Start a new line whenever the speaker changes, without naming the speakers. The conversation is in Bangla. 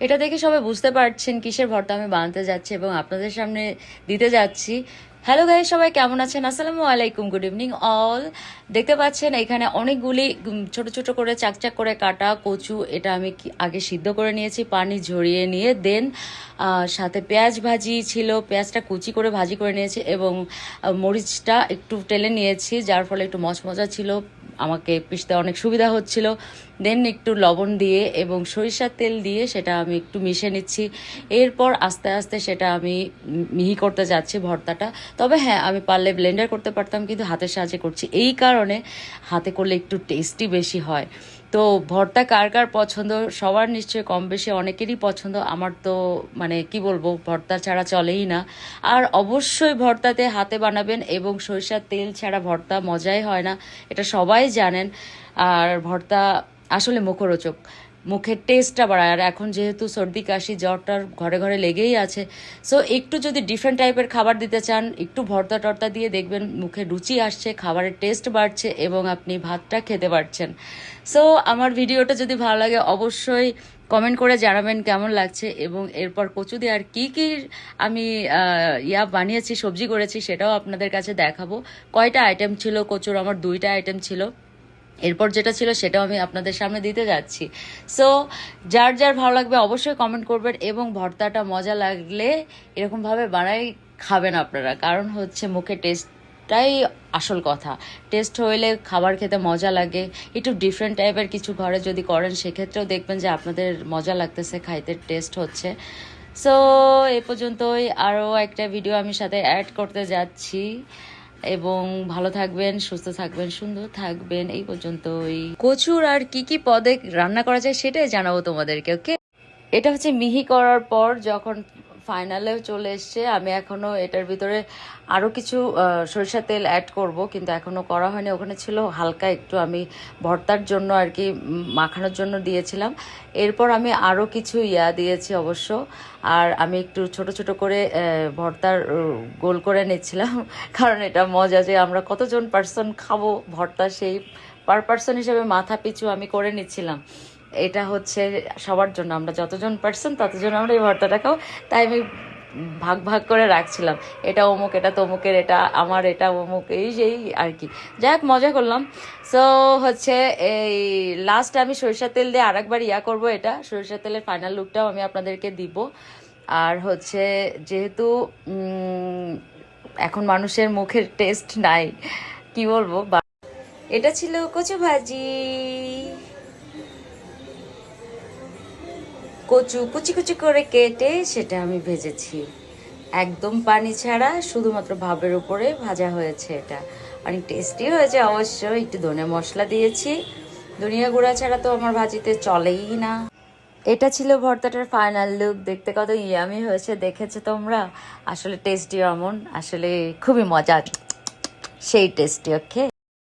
এটা দেখে সবাই বুঝতে পারছেন কিসের ভর্তা আমি বানাতে যাচ্ছি এবং আপনাদের সামনে দিতে যাচ্ছি। হ্যালো গাইস, সবাই কেমন আছেন? আসসালামু আলাইকুম, গুড ইভিনিং অল। দেখতে পাচ্ছেন এখানে অনেকগুলি ছোট ছোট করে চাকচাক করে কাটা কচু। এটা আমি আগে সিদ্ধ করে নিয়েছি, পানি ঝরিয়ে নিয়ে দেন সাথে পেঁয়াজ ভাজি ছিল, পেঁয়াজটা কুচি করে ভাজি করে নিয়েছি এবং মরিচটা একটু টেলে নিয়েছি, যার ফলে একটু মচমচা ছিল, আমাকে পিষতে অনেক সুবিধা হচ্ছিল। দেন একটু লবণ দিয়ে এবং সরিষার তেল দিয়ে সেটা আমি একটু মিশিয়ে নিচ্ছি। এরপর আস্তে আস্তে সেটা আমি মিহি করতে যাচ্ছি ভর্তাটা। তবে হ্যাঁ, আমি পারলে ব্লেন্ডার করতে পারতাম, কিন্তু হাতের সাহায্যে করছি, এই কারণে হাতে করলে একটু টেস্টি বেশি হয়। তো ভর্তা কার কার পছন্দ? সবার নিশ্চয়ই কম বেশি অনেকেরই পছন্দ। আমার তো মানে কি বলবো, ভর্তা ছাড়া চলেই না। আর অবশ্যই ভর্তাতে হাতে বানাবেন, এবং সরিষার তেল ছাড়া ভর্তা মজাই হয় না, এটা সবাই জানেন। আর ভর্তা আসলে মুখরোচক, মুখের টেস্টটা বাড়ায়। আর এখন যেহেতু সর্দি কাশি জ্বরটার ঘরে ঘরে লেগেই আছে, সো একটু যদি ডিফারেন্ট টাইপের খাবার দিতে চান, একটু ভর্তা টর্তা দিয়ে দেখবেন মুখে রুচি আসছে, খাবারের টেস্ট বাড়ছে এবং আপনি ভাতটা খেতে পারছেন। সো আমার ভিডিওটা যদি ভালো লাগে অবশ্যই কমেন্ট করে জানাবেন কেমন লাগছে, এবং এরপর কচু দিয়ে আর কি কি আমি বানিয়েছি, সবজি করেছি, সেটাও আপনাদের কাছে দেখাবো। কয়টা আইটেম ছিল কচুর? আমার 2টা আইটেম ছিল। এরপর যেটা ছিল সেটাও আমি আপনাদের সামনে দিতে যাচ্ছি। সো যার যার ভালো লাগবে অবশ্যই কমেন্ট করবেন, এবং ভর্তাটা মজা লাগলে এরকমভাবে বানাই খাবেন আপনারা, কারণ হচ্ছে মুখে টেস্টটাই আসল কথা। টেস্ট হইলে খাবার খেতে মজা লাগে। একটু ডিফারেন্ট টাইপের কিছু ঘরে যদি করেন, সেক্ষেত্রেও দেখবেন যে আপনাদের মজা লাগতেছে, খাইতে টেস্ট হচ্ছে। সো এ পর্যন্তই। আরও একটা ভিডিও আমি সাথে অ্যাড করতে যাচ্ছি, এবং ভালো থাকবেন, সুস্থ থাকবেন, সুন্দর থাকবেন। এই পর্যন্তই। কচুর আর কি কি পদে রান্না করা যায় সেটাই জানাবো তোমাদেরকে, ওকে? এটা হচ্ছে মিহি করার পর যখন ফাইনালে চলে এসছে, আমি এখনো এটার ভিতরে আরও কিছু সরিষার তেল অ্যাড করব, কিন্তু এখনো করা হয়নি। ওখানে ছিল হালকা একটু, আমি ভর্তার জন্য আর কি মাখানোর জন্য দিয়েছিলাম। এরপর আমি আরও কিছু দিয়েছি অবশ্য। আর আমি একটু ছোট ছোট করে ভর্তার গোল করে নিচ্ছিলাম কারণ এটা মজা, যে আমরা কতজন পার্সন খাবো ভর্তা, সেই পার পার্সন হিসেবে মাথা পিছু আমি করে নিচ্ছিলাম। এটা হচ্ছে সবার জন্য, আমরা যতজন পার্সন ততজন আমরা এই ভর্তাটা খাও, তাই আমি ভাগ ভাগ করে রাখছিলাম। এটা অমুক, এটা তমুকের, এটা আমার, এটা অমুক, এই সেই আর কি। যাই হোক, মজা করলাম। সো হচ্ছে এই লাস্ট আমি সরিষার তেল দিয়ে আরেকবার করব। এটা সরিষার তেলের ফাইনাল লুকটাও আমি আপনাদেরকে দিব। আর হচ্ছে যেহেতু এখন মানুষের মুখের টেস্ট নাই, কি বলবো। এটা ছিল কচু ভাজি। কচু কুচি কুচি করে কেটে সেটা আমি ভেজেছি, একদম পানি ছাড়া, শুধুমাত্র ভাবের উপরে ভাজা হয়েছে। এটা অনেক টেস্টি হয়েছে অবশ্য। একটু ধনে মশলা দিয়েছি, ধনিয়া গুঁড়া ছাড়া তো আমার ভাজিতে চলেই না। এটা ছিল ভর্তাটার ফাইনাল লুক। দেখতে কত ইয়ামি হয়েছে দেখেছো তোমরা? আসলে টেস্টি এমন, আসলে খুবই মজা, সেই টেস্টি। ওকে।